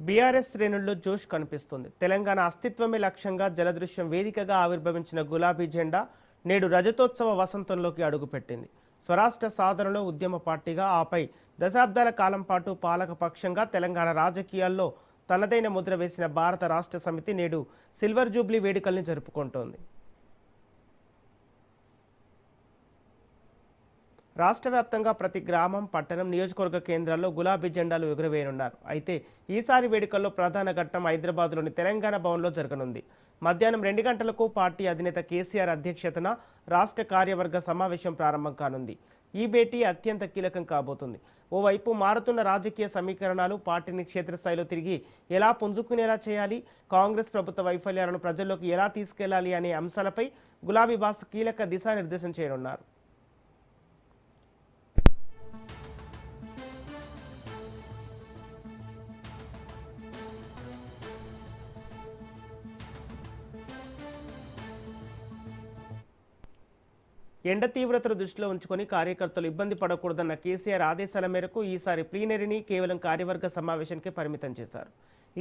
BRS శ్రేణుల్లో జోష్ కనిపిస్తుంది. తెలంగాణ అస్తిత్వమే లక్ష్యంగా జలదృశ్యం వేదికగా ఆవిర్భవించిన గులాబీ జెండా నేడు రజతోత్సవ వసంతంలోకి అడుగుపెట్టింది. స్వరాష్ట్ర సాధనలో ఉద్యమ పార్టీగా, ఆపై దశాబ్దాల కాలం పాటు పాలక పక్షంగా తెలంగాణ రాజకీయాల్లో తనదైన ముద్ర వేసిన భారత రాష్ట్ర సమితి నేడు సిల్వర్ జూబ్లీ వేడుకల్ని జరుపుకుంటోంది. రాష్ట్ర వ్యాప్తంగా ప్రతి గ్రామం, పట్టణం, నియోజకవర్గ కేంద్రాల్లో గులాబీ జెండాలు ఎగురవేయనున్నారు. అయితే ఈసారి వేడుకల్లో ప్రధాన ఘట్టం హైదరాబాద్లోని తెలంగాణ భవన్లో జరగనుంది. మధ్యాహ్నం 2 గంటలకు పార్టీ అధినేత కేసీఆర్ అధ్యక్షతన రాష్ట్ర కార్యవర్గ సమావేశం ప్రారంభం కానుంది. ఈ భేటీ అత్యంత కీలకం కాబోతుంది. ఓవైపు మారుతున్న రాజకీయ సమీకరణాలు పార్టీని క్షేత్రస్థాయిలో తిరిగి ఎలా పుంజుకునేలా చేయాలి, కాంగ్రెస్ ప్రభుత్వ వైఫల్యాలను ప్రజల్లోకి ఎలా తీసుకెళ్లాలి అనే అంశాలపై గులాబీ బాస్ కీలక దిశానిర్దేశం చేయనున్నారు. ఎండ తీవ్రతను దృష్టిలో ఉంచుకొని కార్యకర్తలు ఇబ్బంది పడకూడదన్న కేసీఆర్ ఆదేశాల మేరకు ఈసారి ప్లీనరీని కేవలం కార్యవర్గ సమావేశానికే పరిమితం చేశారు.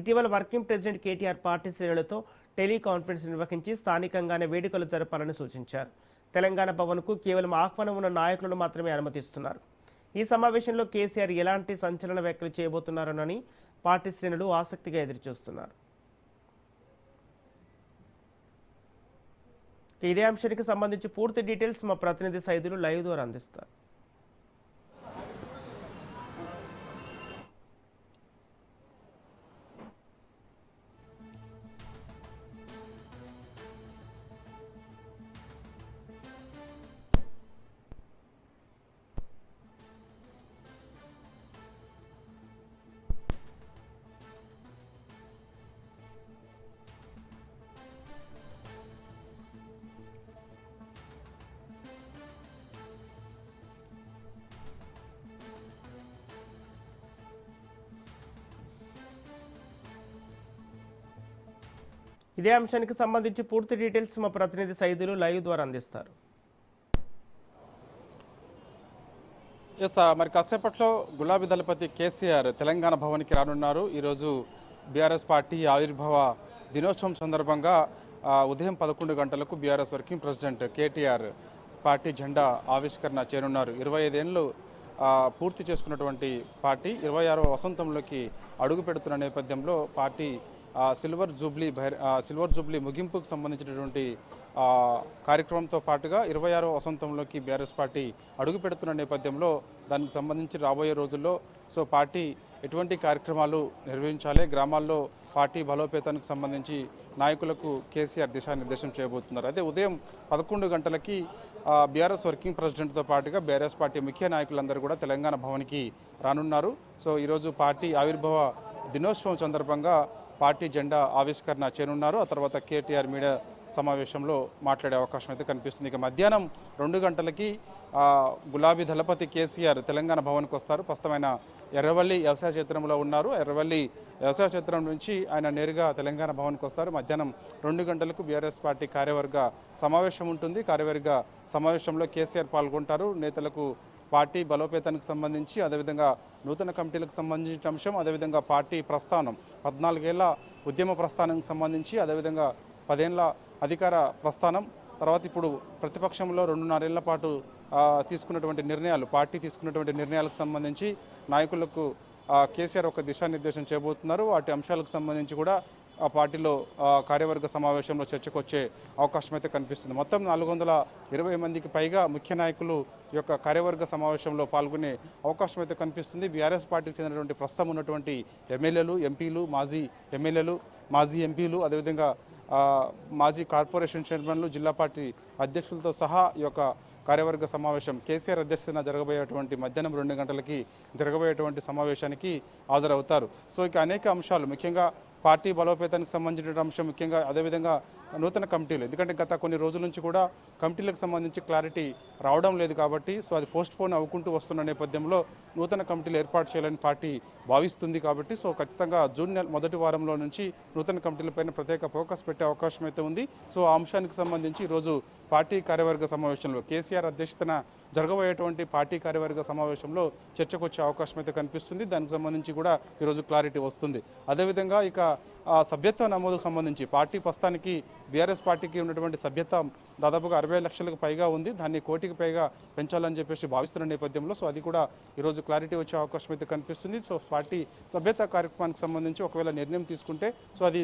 ఇటీవల వర్కింగ్ ప్రెసిడెంట్ కేటీఆర్ పార్టీ శ్రేణులతో టెలికాన్ఫరెన్స్ నిర్వహించి స్థానికంగానే వేడుకలు జరపాలని సూచించారు. తెలంగాణ భవన్కు కేవలం ఆహ్వానం ఉన్న నాయకులను మాత్రమే అనుమతిస్తున్నారు. ఈ సమావేశంలో కేసీఆర్ ఎలాంటి సంచలన వ్యాఖ్యలు చేయబోతున్నారోనని పార్టీ శ్రేణులు ఆసక్తిగా ఎదురుచూస్తున్నారు. ఇదే అంశానికి సంబంధించి పూర్తి డీటెయిల్స్ మా ప్రతినిధి సైదులు లైవ్ ద్వారా అందిస్తారు. ఇదే అంశానికి సంబంధించి పూర్తి డీటెయిల్స్ మా ప్రతినిధి సైదులు లైవ్ ద్వారా అందిస్తారు. మరి కాసేపట్లో గులాబీ దళపతి కేసీఆర్ తెలంగాణ భవన్కి రానున్నారు. ఈరోజు బీఆర్ఎస్ పార్టీ ఆవిర్భావ దినోత్సవం సందర్భంగా ఉదయం 11 గంటలకు BRS working president KTR party జెండా ఆవిష్కరణ చేయనున్నారు. 25 ఏళ్ళు పూర్తి చేసుకున్నటువంటి పార్టీ 26వ వసంతంలోకి అడుగు పెడుతున్న నేపథ్యంలో పార్టీ సిల్వర్ జూబ్లీ ముగింపుకు సంబంధించినటువంటి కార్యక్రమంతో పాటుగా 26వ వసంతంలోకి బీఆర్ఎస్ పార్టీ అడుగు పెడుతున్న నేపథ్యంలో దానికి సంబంధించి రాబోయే రోజుల్లో పార్టీ ఎటువంటి కార్యక్రమాలు నిర్వహించాలి, గ్రామాల్లో పార్టీ బలోపేతానికి సంబంధించి నాయకులకు కేసీఆర్ దిశానిర్దేశం చేయబోతున్నారు. అయితే ఉదయం 11 గంటలకి బీఆర్ఎస్ వర్కింగ్ ప్రెసిడెంట్తో పాటుగా బీఆర్ఎస్ పార్టీ ముఖ్య నాయకులందరూ కూడా తెలంగాణ భవన్కి రానున్నారు. ఈరోజు పార్టీ ఆవిర్భావ దినోత్సవం సందర్భంగా పార్టీ జెండా ఆవిష్కరణ చేయనున్నారు. ఆ తర్వాత కేటీఆర్ మీడియా సమావేశంలో మాట్లాడే అవకాశం అయితే కనిపిస్తుంది. ఇక మధ్యాహ్నం 2 గంటలకి గులాబీ దళపతి కేసీఆర్ తెలంగాణ భవన్కి వస్తారు. ప్రస్తుతమైన ఎర్రవల్లి వ్యవసాయ క్షేత్రంలో ఉన్నారు. ఎర్రవల్లి వ్యవసాయ క్షేత్రం నుంచి ఆయన నేరుగా తెలంగాణ భవన్కి వస్తారు. మధ్యాహ్నం 2 గంటలకు బీఆర్ఎస్ పార్టీ కార్యవర్గ సమావేశం ఉంటుంది. కార్యవర్గ సమావేశంలో కేసీఆర్ పాల్గొంటారు. నేతలకు పార్టీ బలోపేతానికి సంబంధించి, అదేవిధంగా నూతన కమిటీలకు సంబంధించిన అంశం, అదేవిధంగా పార్టీ ప్రస్థానం 14 ఏళ్ల ఉద్యమ ప్రస్థానానికి సంబంధించి, అదేవిధంగా 10 ఏళ్ల అధికార ప్రస్థానం, తర్వాత ఇప్పుడు ప్రతిపక్షంలో 2.5 ఏళ్ల పాటు తీసుకున్నటువంటి నిర్ణయాలు, పార్టీ తీసుకున్నటువంటి నిర్ణయాలకు సంబంధించి నాయకులకు కేసీఆర్ ఒక దిశానిర్దేశం చేయబోతున్నారు. వాటి అంశాలకు సంబంధించి కూడా ఆ పార్టీలో కార్యవర్గ సమావేశంలో చర్చకు వచ్చే అవకాశం అయితే కనిపిస్తుంది. మొత్తం 420 మందికి పైగా ముఖ్య నాయకులు ఈ యొక్క కార్యవర్గ సమావేశంలో పాల్గొనే అవకాశం అయితే కనిపిస్తుంది. బీఆర్ఎస్ పార్టీకి చెందినటువంటి ప్రస్తుతం ఉన్నటువంటి ఎమ్మెల్యేలు, ఎంపీలు, మాజీ ఎమ్మెల్యేలు, మాజీ ఎంపీలు, అదేవిధంగా మాజీ కార్పొరేషన్ చైర్మన్లు, జిల్లా పార్టీ అధ్యక్షులతో సహా ఈ యొక్క కార్యవర్గ సమావేశం కేసీఆర్ అధ్యక్షతన జరగబోయేటువంటి మధ్యాహ్నం 2 గంటలకి జరగబోయేటువంటి సమావేశానికి హాజరవుతారు. ఇక అనేక అంశాలు, ముఖ్యంగా పార్టీ బలోపేతానికి సంబంధించిన అంశం, ముఖ్యంగా అదేవిధంగా నూతన కమిటీలు, ఎందుకంటే గత కొన్ని రోజుల నుంచి కూడా కమిటీలకు సంబంధించి క్లారిటీ రావడం లేదు కాబట్టి అది పోస్ట్ పోన్ అవ్వుకుంటూ వస్తున్న నేపథ్యంలో నూతన కమిటీలు ఏర్పాటు చేయాలని పార్టీ భావిస్తుంది. కాబట్టి ఖచ్చితంగా జూన్ నెల మొదటి వారంలో నుంచి నూతన కమిటీలపైన ప్రత్యేక ఫోకస్ పెట్టే అవకాశం అయితే ఉంది. ఆ అంశానికి సంబంధించి ఈరోజు పార్టీ కార్యవర్గ సమావేశంలో కేసీఆర్ అధ్యక్షతన జరగబోయేటువంటి పార్టీ కార్యవర్గ సమావేశంలో చర్చకు వచ్చే అవకాశం అయితే కనిపిస్తుంది. దానికి సంబంధించి కూడా ఈరోజు క్లారిటీ వస్తుంది. అదేవిధంగా ఇక సభ్యత్వ నమోదుకు సంబంధించి పార్టీ ప్రస్తుతానికి బీఆర్ఎస్ పార్టీకి ఉన్నటువంటి సభ్యత్వం దాదాపుగా 60 లక్షలకు పైగా ఉంది. దాన్ని 1 కోటికి పైగా పెంచాలని చెప్పేసి భావిస్తున్న నేపథ్యంలో సో అది కూడా ఈరోజు క్లారిటీ వచ్చే అవకాశం అయితే కనిపిస్తుంది. సో పార్టీ సభ్యత్వ కార్యక్రమానికి సంబంధించి ఒకవేళ నిర్ణయం తీసుకుంటే సో అది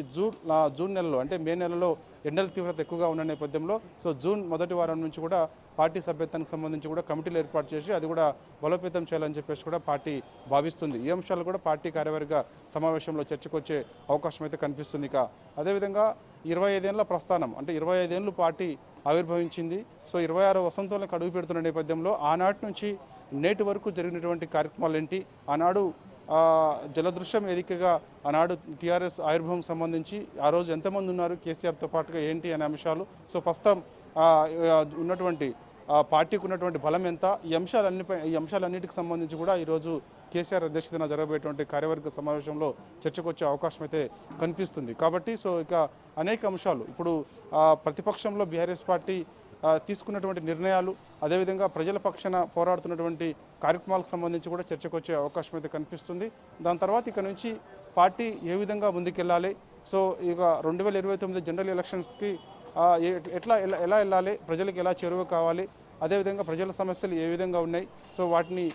జూన్ నెలలో అంటే మే నెలలో ఎండల తీవ్రత ఎక్కువగా ఉన్న నేపథ్యంలో సో జూన్ మొదటి వారం నుంచి కూడా పార్టీ సభ్యత్వానికి సంబంధించి కూడా కమిటీలు ఏర్పాటు చేసి అది కూడా బలోపేతం చేయాలని చెప్పేసి కూడా పార్టీ భావిస్తుంది. ఈ అంశాలు కూడా పార్టీ కార్యవర్గ సమావేశంలో చర్చకు వచ్చే అవకాశం అయితే కనిపిస్తుంది. ఇక అదేవిధంగా 25 ఏళ్ల ప్రస్థానం అంటే 25 ఏళ్ళు పార్టీ ఆవిర్భవించింది. సో 26 వసంతంలోకి అడుగు పెడుతున్న నేపథ్యంలో ఆనాటి నుంచి నేటి వరకు జరిగినటువంటి కార్యక్రమాలు ఏంటి, ఆనాడు జలదృశ్యం వేదికగా ఆనాడు టీఆర్ఎస్ ఆవిర్భావం సంబంధించి ఆ రోజు ఎంతమంది ఉన్నారు కేసీఆర్తో పాటుగా ఏంటి అనే అంశాలు, సో ప్రస్తుతం ఉన్నటువంటి పార్టీకి ఉన్నటువంటి బలం ఎంత, ఈ అంశాలన్నిటికి సంబంధించి కూడా ఈరోజు కేసీఆర్ అధ్యక్షతన జరగబోయేటువంటి కార్యవర్గ సమావేశంలో చర్చకు వచ్చే అవకాశం అయితే కనిపిస్తుంది. కాబట్టి సో ఇక అనేక అంశాలు ఇప్పుడు ప్రతిపక్షంలో బీఆర్ఎస్ పార్టీ తీసుకున్నటువంటి నిర్ణయాలు అదేవిధంగా ప్రజల పక్షాన పోరాడుతున్నటువంటి కార్యక్రమాలకు సంబంధించి కూడా చర్చకు వచ్చే అవకాశం అయితే కనిపిస్తుంది. దాని తర్వాత ఇక నుంచి పార్టీ ఏ విధంగా ముందుకెళ్ళాలి, సో ఇక 2029 జనరల్ ఎలక్షన్స్కి ఎలా వెళ్ళాలి, ప్రజలకు ఎలా చేరువ కావాలి, అదేవిధంగా ప్రజల సమస్యలు ఏ విధంగా ఉన్నాయి, సో వాటిని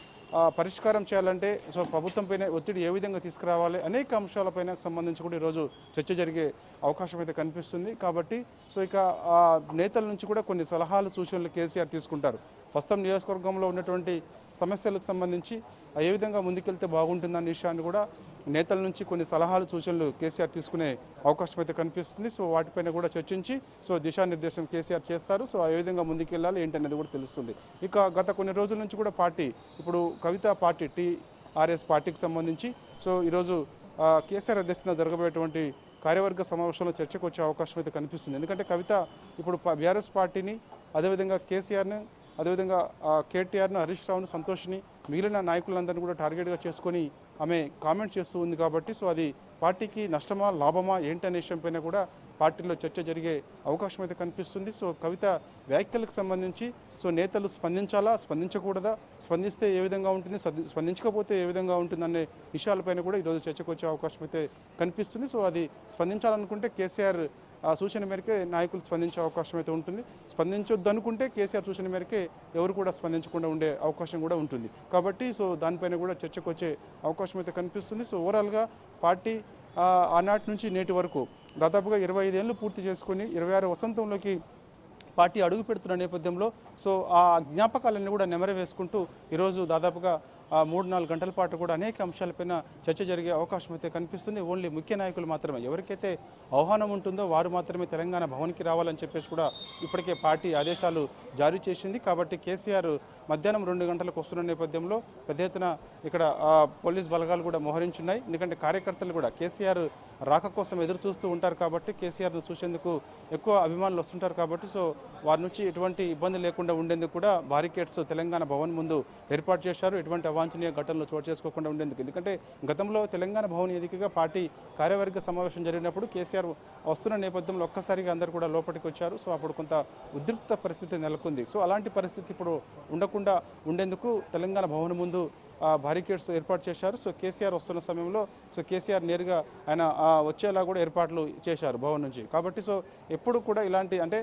పరిష్కారం చేయాలంటే సో ప్రభుత్వంపైన ఒత్తిడి ఏ విధంగా తీసుకురావాలి, అనేక అంశాలపైన సంబంధించి కూడా ఈరోజు చర్చ జరిగే అవకాశం అయితే కనిపిస్తుంది. కాబట్టి సో ఇక నేతల నుంచి కూడా కొన్ని సలహాలు సూచనలు కేసీఆర్ తీసుకుంటారు. ప్రస్తుతం నియోజకవర్గంలో ఉన్నటువంటి సమస్యలకు సంబంధించి ఏ విధంగా ముందుకెళ్తే బాగుంటుందన్న విషయాన్ని కూడా నేతల నుంచి కొన్ని సలహాలు సూచనలు కేసీఆర్ తీసుకునే అవకాశం అయితే కనిపిస్తుంది. సో వాటిపైన కూడా చర్చించి సో దిశానిర్దేశం కేసీఆర్ చేస్తారు. సో ఏ విధంగా ముందుకెళ్ళాలి ఏంటనేది కూడా తెలుస్తుంది. ఇక గత కొన్ని రోజుల నుంచి కూడా పార్టీ ఇప్పుడు కవిత పార్టీ టీఆర్ఎస్ పార్టీకి సంబంధించి సో ఈరోజు కేసీఆర్ అధ్యక్షతన జరగబోయేటువంటి కార్యవర్గ సమావేశంలో చర్చకు వచ్చే అవకాశం అయితే కనిపిస్తుంది. ఎందుకంటే కవిత ఇప్పుడు బీఆర్ఎస్ పార్టీని అదేవిధంగా కేసీఆర్ని అదేవిధంగా కేటీఆర్ను, హరీష్ రావును, సంతోష్ని, మిగిలిన నాయకులందరినీ కూడా టార్గెట్గా చేసుకొని ఆమె కామెంట్ చేస్తూ ఉంది. కాబట్టి సో అది పార్టీకి నష్టమా లాభమా ఏంటనే విషయంపైన కూడా పార్టీలో చర్చ జరిగే అవకాశం అయితే కనిపిస్తుంది. సో కవిత వ్యాఖ్యలకు సంబంధించి సో నేతలు స్పందించాలా, స్పందించకూడదా, స్పందిస్తే ఏ విధంగా ఉంటుంది, స్పందించకపోతే ఏ విధంగా ఉంటుందనే విషయాలపైన కూడా ఈరోజు చర్చకు వచ్చే అవకాశం అయితే కనిపిస్తుంది. సో అది స్పందించాలనుకుంటే కేసీఆర్ సూచన మేరకే నాయకులు స్పందించే అవకాశం అయితే ఉంటుంది. స్పందించొద్దు అనుకుంటే కేసీఆర్ సూచన మేరకే ఎవరు కూడా స్పందించకుండా ఉండే అవకాశం కూడా ఉంటుంది. కాబట్టి సో దానిపైన కూడా చర్చకు వచ్చే అవకాశం అయితే కనిపిస్తుంది. సో ఓవరాల్గా పార్టీ ఆనాటి నుంచి నేటి వరకు దాదాపుగా 25 ఏళ్ళు పూర్తి చేసుకొని 26 వసంతంలోకి పార్టీ అడుగు పెడుతున్న నేపథ్యంలో సో ఆ జ్ఞాపకాలన్నీ కూడా నెమరు వేసుకుంటూ ఈరోజు దాదాపుగా 3-4 గంటల పాటు కూడా అనేక అంశాలపైన చర్చ జరిగే అవకాశం అయితే కనిపిస్తుంది. ఓన్లీ ముఖ్య నాయకులు మాత్రమే, ఎవరికైతే ఆహ్వానం ఉంటుందో వారు మాత్రమే తెలంగాణ భవన్కి రావాలని చెప్పేసి కూడా ఇప్పటికే పార్టీ ఆదేశాలు జారీ చేసింది. కాబట్టి కేసీఆర్ మధ్యాహ్నం 2 గంటలకు వస్తున్న నేపథ్యంలో పెద్ద ఎత్తున ఇక్కడ పోలీస్ బలగాలు కూడా మోహరించున్నాయి. ఎందుకంటే కార్యకర్తలు కూడా కేసీఆర్ రాక కోసం ఎదురు చూస్తూ ఉంటారు. కాబట్టి కేసీఆర్ను చూసేందుకు ఎక్కువ అభిమానులు వస్తుంటారు. కాబట్టి సో వారి నుంచి ఎటువంటి ఇబ్బంది లేకుండా ఉండేందుకు కూడా బారికేడ్స్ తెలంగాణ భవన్ ముందు ఏర్పాటు చేశారు. ఎటువంటి అవాంఛనీయ ఘటనలు చోటు చేసుకోకుండా ఉండేందుకు. ఎందుకంటే గతంలో తెలంగాణ భవన్ వేదికగా పార్టీ కార్యవర్గ సమావేశం జరిగినప్పుడు కేసీఆర్ వస్తున్న నేపథ్యంలో ఒక్కసారిగా అందరూ కూడా లోపలికి వచ్చారు. సో అప్పుడు కొంత ఉద్రిక్త పరిస్థితి నెలకొంది. సో అలాంటి పరిస్థితి ఇప్పుడు ఉండకుండా ఉండేందుకు తెలంగాణ భవన్ ముందు బారికేడ్స్ ఏర్పాటు చేశారు. సో కేసీఆర్ వస్తున్న సమయంలో సో కేసీఆర్ నేరుగా ఆయన వచ్చేలా కూడా ఏర్పాట్లు చేశారు భవన్ నుంచి. కాబట్టి సో ఎప్పుడు కూడా ఇలాంటి అంటే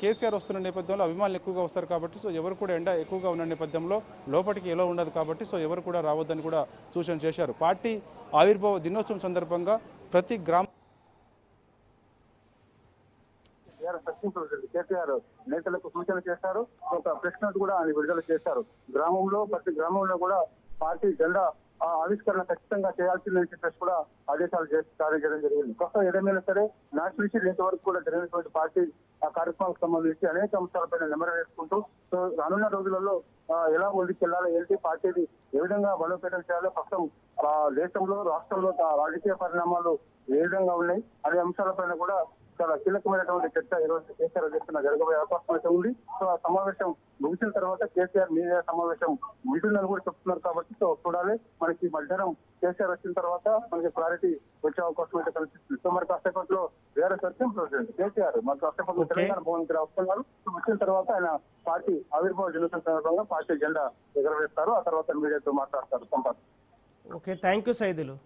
కేసీఆర్ వస్తున్న నేపథ్యంలో అభిమానులు ఎక్కువగా వస్తారు. కాబట్టి సో ఎవరు కూడా ఎండ ఎక్కువగా ఉన్న నేపథ్యంలో లోపలికి ఎలా ఉండదు. కాబట్టి సో ఎవరు కూడా రావద్దని కూడా సూచన చేశారు. పార్టీ ఆవిర్భావ దినోత్సవం సందర్భంగా ప్రతి కేసీఆర్ నేతలకు సూచన చేశారు. ఒక ప్రెస్ నోట్ కూడా ఆయన విడుదల చేశారు. ప్రతి గ్రామంలో కూడా పార్టీ జెండా ఆవిష్కరణ ఖచ్చితంగా చేయాల్సిందని చెప్పేసి కూడా ఆదేశాలు జారీ చేయడం జరిగింది. కొత్త ఏదేమైనా సరే నాటి నుంచి నేటి వరకు కూడా జరిగినటువంటి పార్టీ కార్యక్రమాలకు సంబంధించి అనేక అంశాలపైన నెమరు వేసుకుంటూ సో రానున్న రోజులలో ఎలా ముందుకెళ్లాలో ఏంటి, పార్టీని ఏ విధంగా బలోపేతం చేయాలో, ప్రస్తుతం దేశంలో రాష్ట్రంలో రాజకీయ పరిణామాలు ఏ విధంగా ఉన్నాయి అనే అంశాలపైన కూడా చాలా కీలకమైనటువంటి చర్చ ఈరోజు కేసీఆర్ అధ్యక్షతన జరగబోయే అవకాశం అయితే ఉంది. సో ఆ సమావేశం ముగిసిన తర్వాత కేసీఆర్ మీడియా సమావేశం ఉంటుందని కూడా చెప్తున్నారు. కాబట్టి సో చూడాలి, మనకి మధ్యాహ్నం కేసీఆర్ వచ్చిన తర్వాత మనకి క్లారిటీ వచ్చే అవకాశం అయితే కనిపిస్తుంది. సో మరి కాసేపట్లో బీఆర్ఎస్ వర్కింగ్ ప్రెసిడెంట్ కేసీఆర్ మరి కాసేపట్లో తెలంగాణ భవన్కి వస్తున్నారు. సో వచ్చిన తర్వాత ఆయన పార్టీ ఆవిర్భావ దినోత్సవం సందర్భంగా పార్టీ జెండా ఎగరవేస్తారు. ఆ తర్వాత మీడియాతో మాట్లాడతారు. Sampath. Okay, thank you Saidulu.